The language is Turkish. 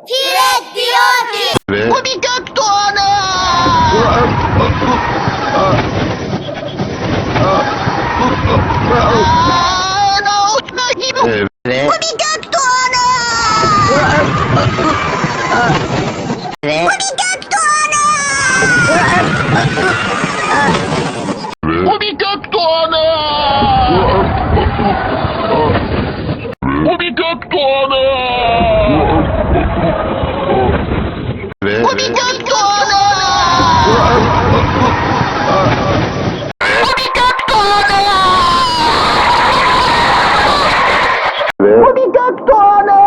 Fred diyor ki Ve... bu bir gökdoğanı. Uçma gibi. Ve... Bu bir gökdoğanı. Ve... Bu bir gökdoğanı. Bu bir gökdoğanı. Bu bir gökdoğanı. Ve... Bu bir gökdoğanı. Bu bir gökdoğanı. Ve... Bu bir gökdoğanı.